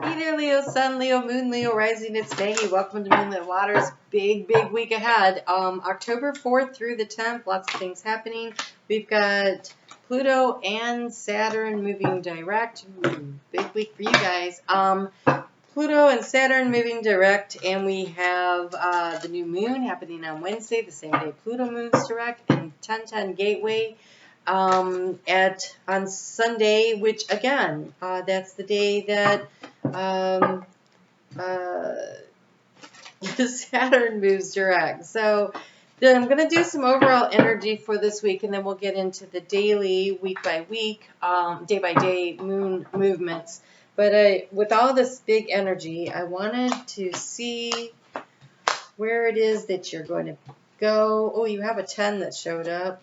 Hey there, Leo Sun, Leo Moon, Leo Rising. It's Maggie. Welcome to Moonlit Waters. Big week ahead. October 4th through the 10th. Lots of things happening. We've got Pluto and Saturn moving direct. Big week for you guys. Pluto and Saturn moving direct, and we have the new moon happening on Wednesday, the same day Pluto moves direct, and 1010 Gateway on Sunday, which again, that's the day that Saturn moves direct. So then I'm going to do some overall energy for this week, and then we'll get into the daily, week by week, day by day moon movements. But with all this big energy, I wanted to see where it is that you're going to go. Oh, you have a 10 that showed up.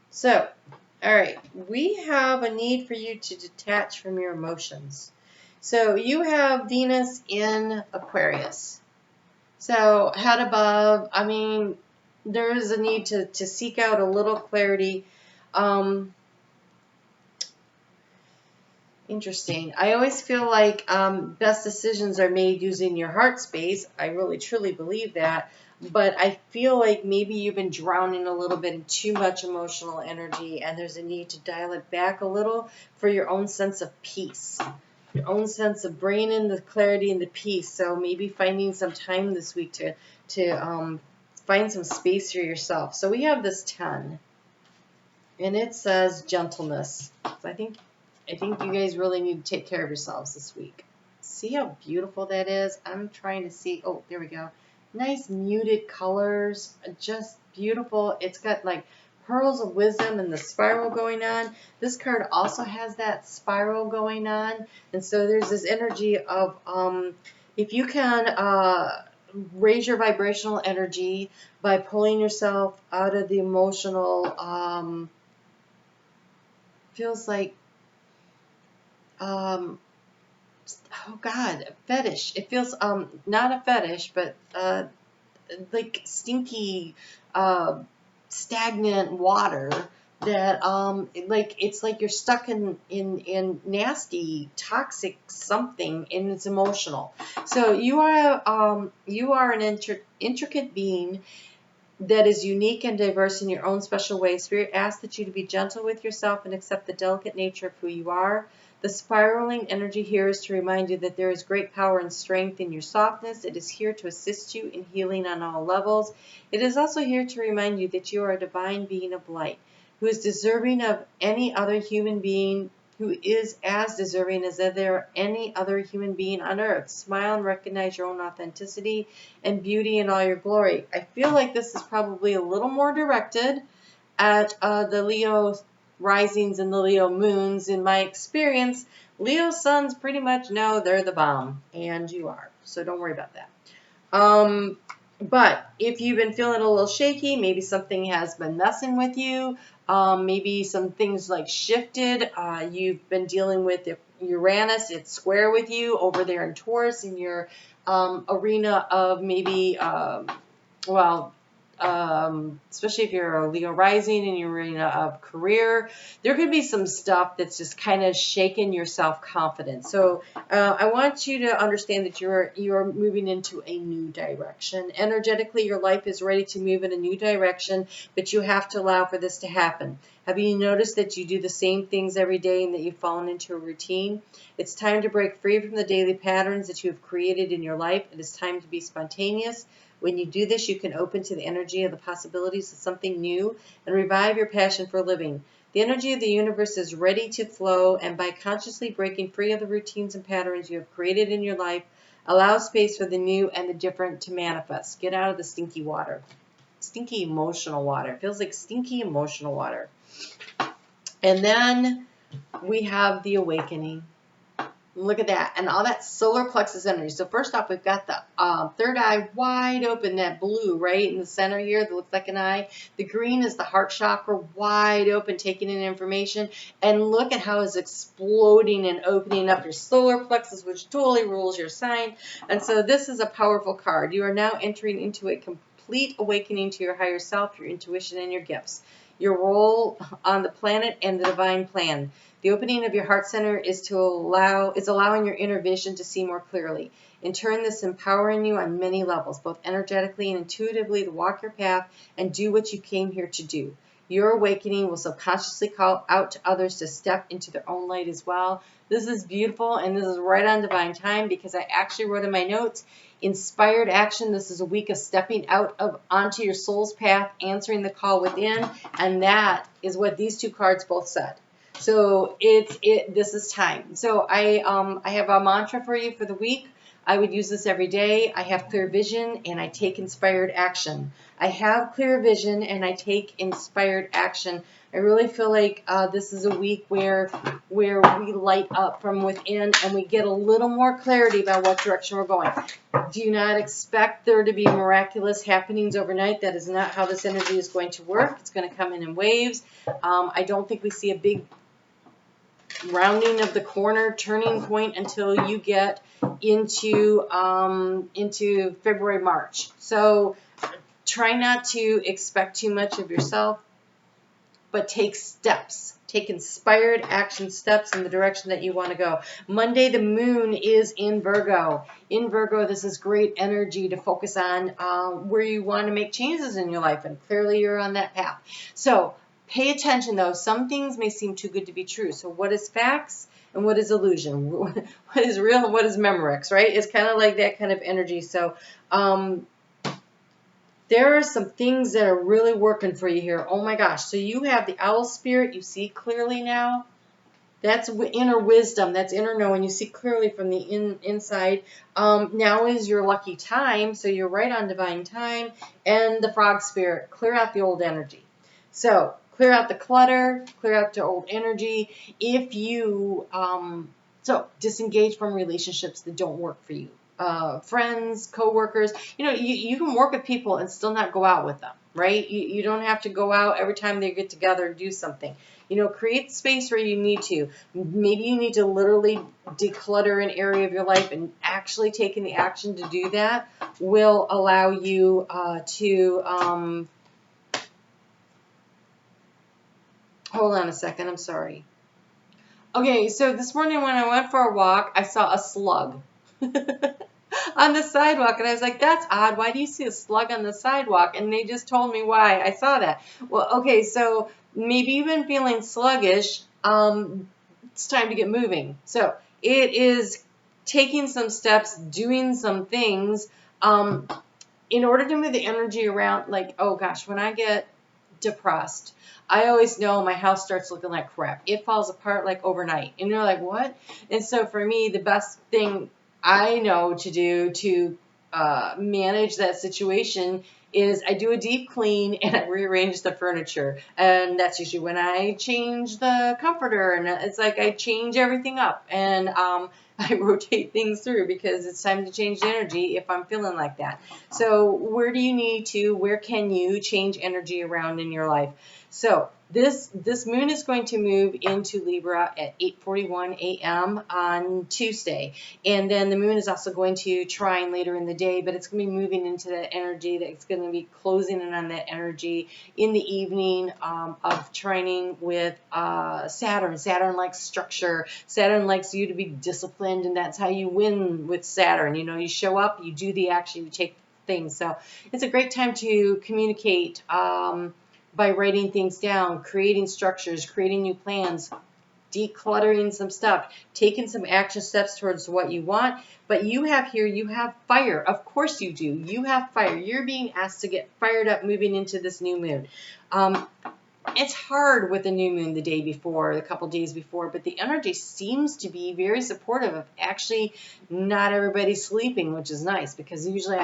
So, all right, we have a need for you to detach from your emotions. So you have Venus in Aquarius. So head above, I mean, there is a need to seek out a little clarity. Interesting. I always feel like best decisions are made using your heart space. I really, truly believe that. But I feel like maybe you've been drowning a little bit in too much emotional energy, and there's a need to dial it back a little for your own sense of peace, your own sense of bringing in the clarity and the peace. So maybe finding some time this week to find some space for yourself. So we have this 10, and it says gentleness. So I think you guys really need to take care of yourselves this week. See how beautiful that is? I'm trying to see. Oh, there we go. Nice muted colors. Just beautiful. It's got like pearls of wisdom and the spiral going on. This card also has that spiral going on. And so there's this energy of if you can raise your vibrational energy by pulling yourself out of the emotional, feels like oh God, fetish. It feels not a fetish, but like stinky, stagnant water that like it's like you're stuck in nasty, toxic something, and it's emotional. So you are an intricate being that is unique and diverse in your own special way. Spirit asks that you to be gentle with yourself and accept the delicate nature of who you are. The spiraling energy here is to remind you that there is great power and strength in your softness. It is here to assist you in healing on all levels. It is also here to remind you that you are a divine being of light, who is deserving of any other human being, who is as deserving as if there any other human being on earth. Smile and recognize your own authenticity and beauty in all your glory. I feel like this is probably a little more directed at the Leo risings and the Leo moons. In my experience, Leo suns pretty much know they're the bomb, and you are. So don't worry about that. But if you've been feeling a little shaky, maybe something has been messing with you, maybe some things like shifted, you've been dealing with Uranus, it's square with you over there in Taurus in your arena of maybe, especially if you're a Leo rising in your arena of career, there could be some stuff that's just kind of shaking your self-confidence. So I want you to understand that you're moving into a new direction. Energetically, your life is ready to move in a new direction, but you have to allow for this to happen. Have you noticed that you do the same things every day and that you've fallen into a routine? It's time to break free from the daily patterns that you have created in your life. It is time to be spontaneous. When you do this, you can open to the energy of the possibilities of something new and revive your passion for living. The energy of the universe is ready to flow, and by consciously breaking free of the routines and patterns you have created in your life, allow space for the new and the different to manifest. Get out of the stinky water. Stinky emotional water. It feels like stinky emotional water. And then we have the awakening. Look at that, and all that solar plexus energy. So first off, we've got the third eye wide open, that blue right in the center here that looks like an eye. The green is the heart chakra wide open, taking in information. And look at how it's exploding and opening up your solar plexus, which totally rules your sign. And so this is a powerful card. You are now entering into a complete awakening to your higher self, your intuition, and your gifts. your role on the planet, and the divine plan. The opening of your heart center is allowing your inner vision to see more clearly. In turn, this empowering you on many levels, both energetically and intuitively, to walk your path and do what you came here to do. Your awakening will subconsciously call out to others to step into their own light as well. This is beautiful, and this is right on divine time, because I actually wrote in my notes, inspired action. This is a week of stepping out onto your soul's path, answering the call within, and that is what these two cards both said. So this is time. So I have a mantra for you for the week. I would use this every day. I have clear vision and I take inspired action. I have clear vision and I take inspired action. I really feel like this is a week where we light up from within and we get a little more clarity about what direction we're going. Do not expect there to be miraculous happenings overnight. That is not how this energy is going to work. It's going to come in waves. I don't think we see a big rounding of the corner, turning point until you get into February, March. So try not to expect too much of yourself, but take steps. Take inspired action steps in the direction that you want to go. Monday, the moon is in Virgo. In Virgo, this is great energy to focus on where you want to make changes in your life, and clearly you're on that path. So pay attention, though. Some things may seem too good to be true. So what is facts and what is illusion? What is real and what is Memorex, right? It's kind of like that kind of energy. So there are some things that are really working for you here. Oh, my gosh. So you have the owl spirit. You see clearly now. That's inner wisdom. That's inner knowing. You see clearly from the inside. Now is your lucky time. So you're right on divine time. And the frog spirit. Clear out the old energy. So clear out the clutter, clear out the old energy. If you, so disengage from relationships that don't work for you. Friends, co-workers, you can work with people and still not go out with them, right? You don't have to go out every time they get together and do something. Create space where you need to. Maybe you need to literally declutter an area of your life, and actually taking the action to do that will allow you to, hold on a second, I'm sorry. Okay, so this morning when I went for a walk, I saw a slug on the sidewalk, and I was like, that's odd. Why do you see a slug on the sidewalk? And they just told me why I saw that. Well, okay, so maybe you've been feeling sluggish. It's time to get moving. So it is taking some steps, doing some things in order to move the energy around. Like, oh gosh, when I get depressed, I always know my house starts looking like crap. It falls apart like overnight. And you're like, what? And so for me, the best thing I know to do to manage that situation is I do a deep clean and I rearrange the furniture. And that's usually when I change the comforter, and it's like I change everything up, and I rotate things through because it's time to change the energy if I'm feeling like that. So where can you change energy around in your life? So this moon is going to move into Libra at 8:41 a.m. on Tuesday. And then the moon is also going to trine later in the day, but it's going to be moving into that energy. That's going to be closing in on that energy in the evening of trining with Saturn. Saturn likes structure. Saturn likes you to be disciplined, and that's how you win with Saturn. You show up, you do the action, you take things. So it's a great time to communicate by writing things down, creating structures, creating new plans, decluttering some stuff, taking some action steps towards what you want. But you have fire. Of course you do. You have fire. You're being asked to get fired up moving into this new moon. It's hard with a new moon the day before, a couple days before, but the energy seems to be very supportive of actually not everybody sleeping, which is nice, because usually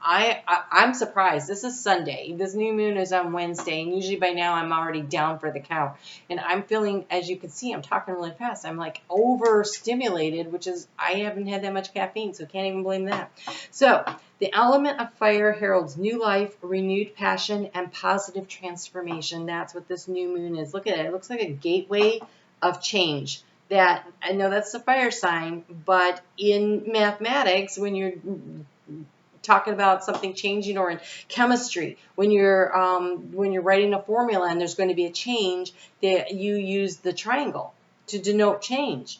I'm surprised. This is Sunday. This new moon is on Wednesday, and usually by now I'm already down for the count. And I'm feeling, as you can see, I'm talking really fast. I'm like overstimulated, which is, I haven't had that much caffeine, so can't even blame that. So the element of fire heralds new life, renewed passion, and positive transformation. That's what this new moon is. Look at it. It looks like a gateway of change. That, I know that's the fire sign, but in mathematics, when you're talking about something changing, or in chemistry, when you're writing a formula and there's going to be a change, that you use the triangle to denote change.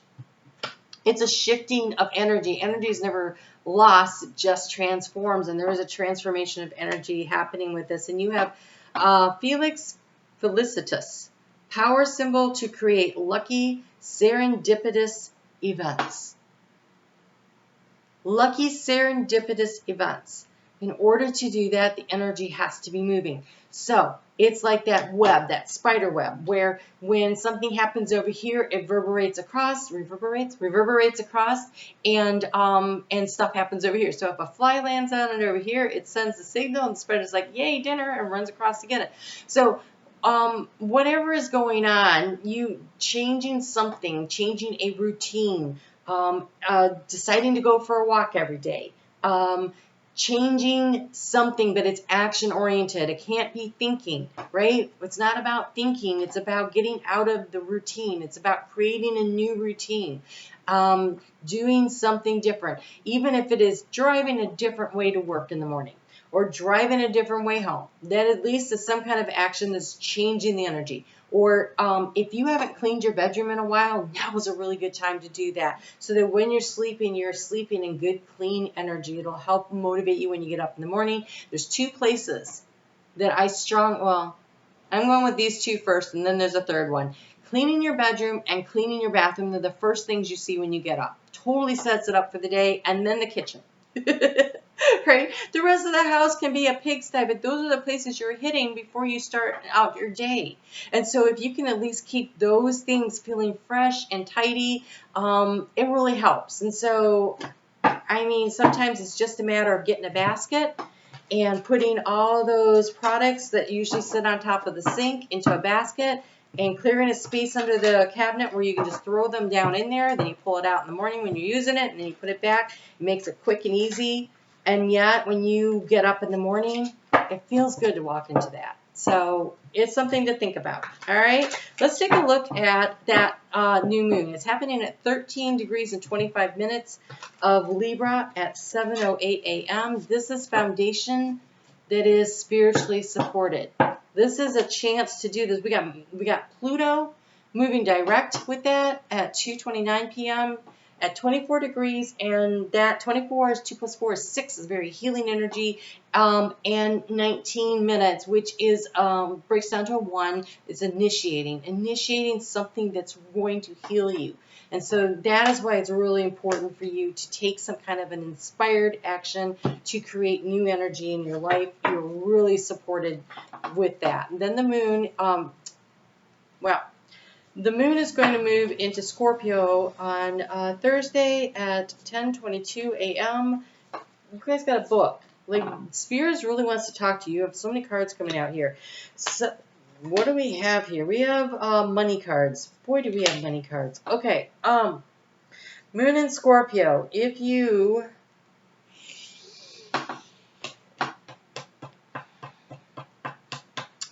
It's a shifting of energy. Energy is never lost, it just transforms, and there is a transformation of energy happening with this. And you have Felix Felicitas, power symbol to create lucky serendipitous events. Lucky serendipitous events. In order to do that, the energy has to be moving. So it's like that web, that spider web, where when something happens over here, it reverberates across, and stuff happens over here. So if a fly lands on it over here, it sends a signal, and the spider's like, yay, dinner, and runs across to get it. So whatever is going on, you changing something, changing a routine, deciding to go for a walk every day, changing something, but it's action oriented. It can't be thinking, right? It's not about thinking. It's about getting out of the routine. It's about creating a new routine, doing something different, even if it is driving a different way to work in the morning or driving a different way home. That at least is some kind of action that's changing the energy. Or if you haven't cleaned your bedroom in a while, now is a really good time to do that. So that when you're sleeping in good, clean energy. It'll help motivate you when you get up in the morning. There's two places that I'm going with these two first, and then there's a third one. Cleaning your bedroom and cleaning your bathroom are the first things you see when you get up. Totally sets it up for the day, and then the kitchen. Right? The rest of the house can be a pigsty, but those are the places you're hitting before you start out your day. And so if you can at least keep those things feeling fresh and tidy, it really helps. And so, I mean, sometimes it's just a matter of getting a basket and putting all those products that usually sit on top of the sink into a basket, and clearing a space under the cabinet where you can just throw them down in there. Then you pull it out in the morning when you're using it, and then you put it back. It makes it quick and easy. And yet, when you get up in the morning, it feels good to walk into that. So it's something to think about. All right, let's take a look at that new moon. It's happening at 13 degrees and 25 minutes of Libra at 7:08 a.m. This is foundation that is spiritually supported. This is a chance to do this. We got Pluto moving direct with that at 2:29 p.m. at 24 degrees, and that 24 is 2 plus 4 is 6, is very healing energy, and 19 minutes, which is breaks down to a 1, is initiating something that's going to heal you. And so that is why it's really important for you to take some kind of an inspired action to create new energy in your life. You're really supported with that. And then the moon, the moon is going to move into Scorpio on Thursday at 10:22 a.m. You guys got a book. Like, Spheres really wants to talk to you. You have so many cards coming out here. So, what do we have here? We have money cards. Boy, do we have money cards. Okay, Moon in Scorpio. If you...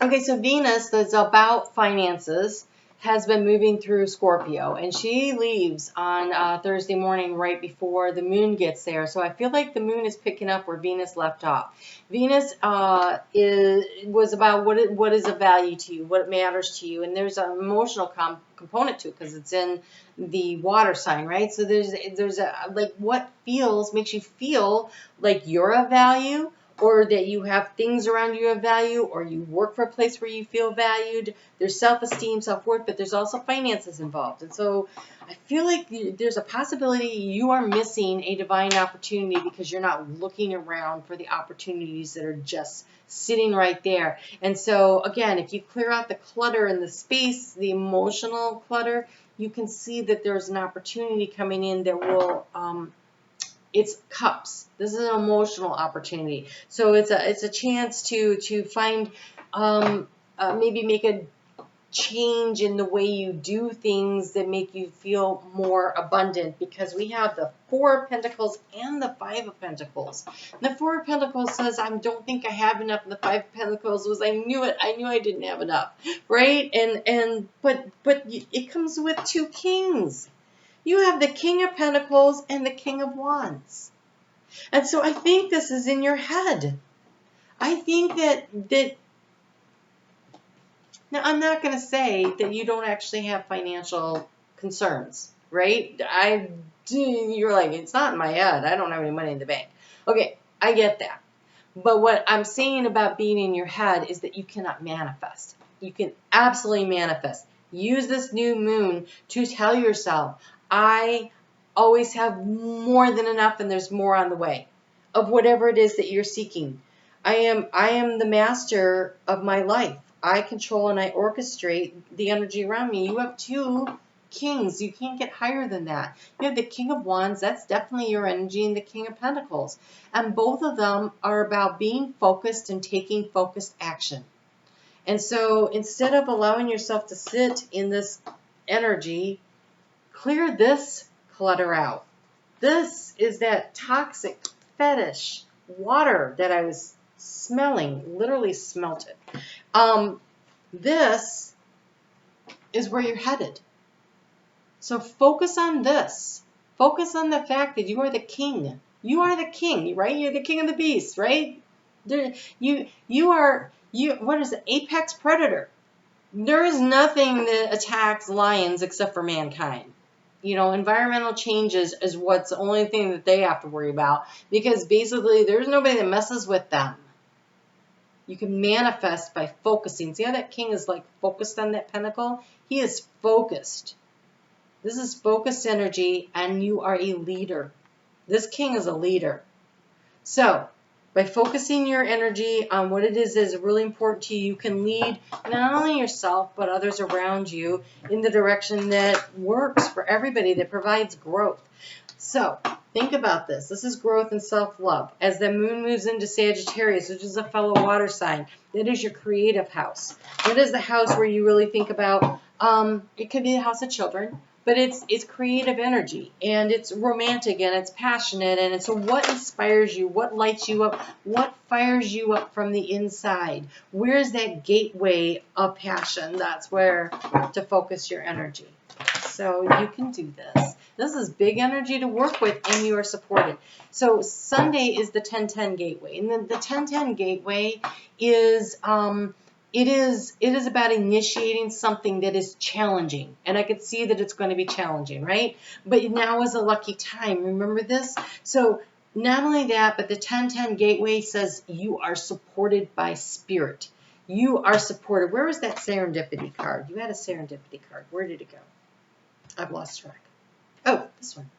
Okay, so Venus, that's about finances, has been moving through Scorpio, and she leaves on Thursday morning right before the moon gets there. So I feel like the moon is picking up where Venus left off. Venus was about what is of value to you, what matters to you, and there's an emotional component to it because it's in the water sign, right? So there's a like what makes you feel like you're of value, or that you have things around you of value, or you work for a place where you feel valued. There's self-esteem, self-worth, but there's also finances involved. And so I feel like there's a possibility you are missing a divine opportunity because you're not looking around for the opportunities that are just sitting right there. And so, again, if you clear out the clutter in the space, the emotional clutter, you can see that there's an opportunity coming in that will... it's cups. This is an emotional opportunity. So it's a chance to find maybe make a change in the way you do things that make you feel more abundant, because we have the 4 of Pentacles and the 5 of Pentacles. And the 4 of Pentacles says, I don't think I have enough. And the 5 of Pentacles was, I knew it. I knew I didn't have enough, right? But it comes with 2 kings. You have the King of Pentacles and the King of Wands. And so I think this is in your head. I think that now I'm not going to say that you don't actually have financial concerns, right? You're like, it's not in my head. I don't have any money in the bank. Okay, I get that. But what I'm saying about being in your head is that you cannot manifest. You can absolutely manifest. Use this new moon to tell yourself, I always have more than enough and there's more on the way of whatever it is that you're seeking. I am the master of my life. I control and I orchestrate the energy around me. You have two kings. You can't get higher than that. You have the King of Wands. That's definitely your energy, and the King of Pentacles. And both of them are about being focused and taking focused action. And so instead of allowing yourself to sit in this energy, clear this clutter out. This is that toxic fetish water that I was smelling, literally smelt it. This is where you're headed. So focus on this. Focus on the fact that you are the king. You are the king, right? You're the king of the beasts, right? You are what is it? Apex predator. There is nothing that attacks lions except for mankind. You know, environmental changes is what's the only thing that they have to worry about, because basically there's nobody that messes with them. You can manifest by focusing. See how that king is like focused on that pentacle? He is focused. This is focused energy, and you are a leader. This king is a leader. So, by focusing your energy on what it is that is really important to you, you can lead not only yourself, but others around you in the direction that works for everybody, that provides growth. So, think about this. This is growth and self-love. As the moon moves into Sagittarius, which is a fellow water sign, that is your creative house. That is the house where you really think about, it could be the house of children, but it's creative energy, and it's romantic, and it's passionate, and it's what inspires you, what lights you up, what fires you up from the inside. Where's that gateway of passion? That's where to focus your energy. So you can do this. This is big energy to work with, and you are supported. So Sunday is the 1010 gateway, and then the 1010 gateway is it is about initiating something that is challenging, and I could see that it's going to be challenging, right? But now is a lucky time. Remember this? So not only that, but the 1010 gateway says you are supported by Spirit. You are supported. Where was that serendipity card? You had a serendipity card. Where did it go? I've lost track. Oh, this one.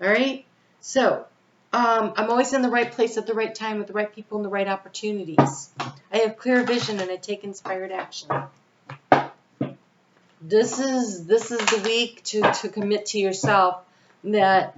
All right. So I'm always in the right place at the right time with the right people and the right opportunities. I have clear vision, and I take inspired action. This is the week to commit to yourself that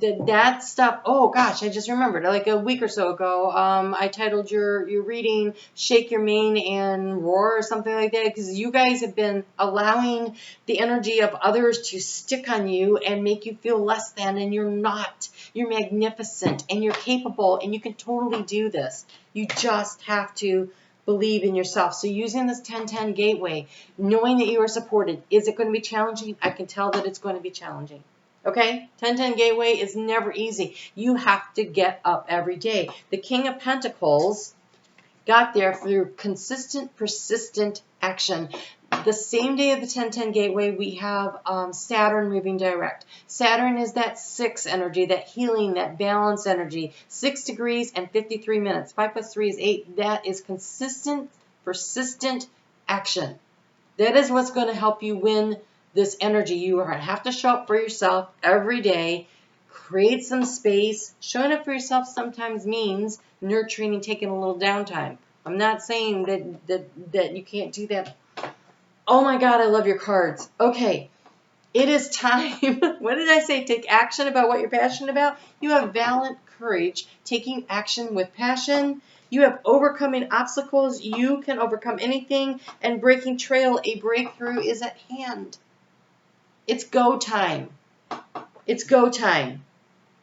that stuff. Oh gosh, I just remembered. Like a week or so ago, I titled your reading "Shake Your Mane and Roar" or something like that, because you guys have been allowing the energy of others to stick on you and make you feel less than, and you're not. You're magnificent, and you're capable, and you can totally do this. You just have to believe in yourself. So using this 1010 gateway, knowing that you are supported. Is it going to be challenging? I can tell that it's going to be challenging. Okay? 1010 gateway is never easy. You have to get up every day. The King of Pentacles got there through consistent, persistent action. The same day of the 1010 gateway, we have Saturn moving direct. Saturn is that 6 energy, that healing, that balance energy. 6 degrees and 53 minutes. 5 plus 3 is 8. That is consistent, persistent action. That is what's going to help you win this energy. You are going to have to show up for yourself every day. Create some space. Showing up for yourself sometimes means nurturing and taking a little downtime. I'm not saying that you can't do that. Oh my God, I love your cards. Okay, it is time. What did I say? Take action about what you're passionate about. You have valiant courage, taking action with passion. You have overcoming obstacles. You can overcome anything, and breaking trail. A breakthrough is at hand. It's go time. It's go time.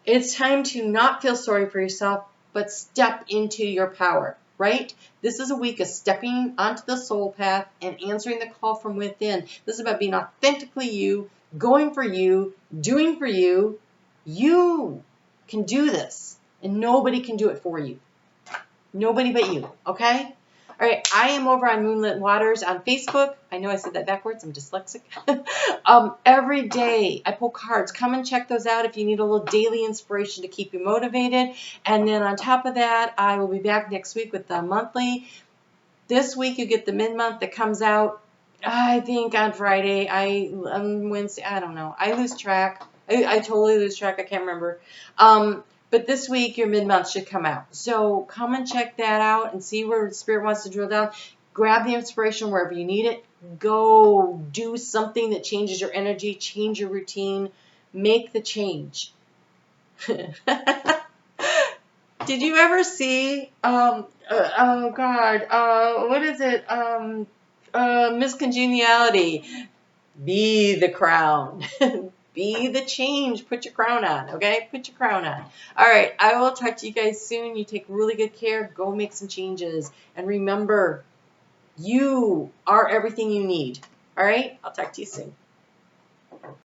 It's time to not feel sorry for yourself, but step into your power, right? This is a week of stepping onto the soul path and answering the call from within. This is about being authentically you, going for you, doing for you. You can do this, and nobody can do it for you. Nobody but you, okay? All right, I am over on Moonlit Waters on Facebook. I know I said that backwards. I'm dyslexic. Every day I pull cards. Come and check those out if you need a little daily inspiration to keep you motivated. And then on top of that, I will be back next week with the monthly. This week you get the mid-month that comes out, I think, on Friday. On Wednesday, I don't know. I lose track. I totally lose track. I can't remember. But this week, your mid-month should come out. So come and check that out and see where Spirit wants to drill down. Grab the inspiration wherever you need it. Go do something that changes your energy, change your routine, make the change. Did you ever see, oh God, what is it? Miss Congeniality. Be the crown. Be the change. Put your crown on, okay? Put your crown on. All right, I will talk to you guys soon. You take really good care. Go make some changes. And remember, you are everything you need. All right? I'll talk to you soon.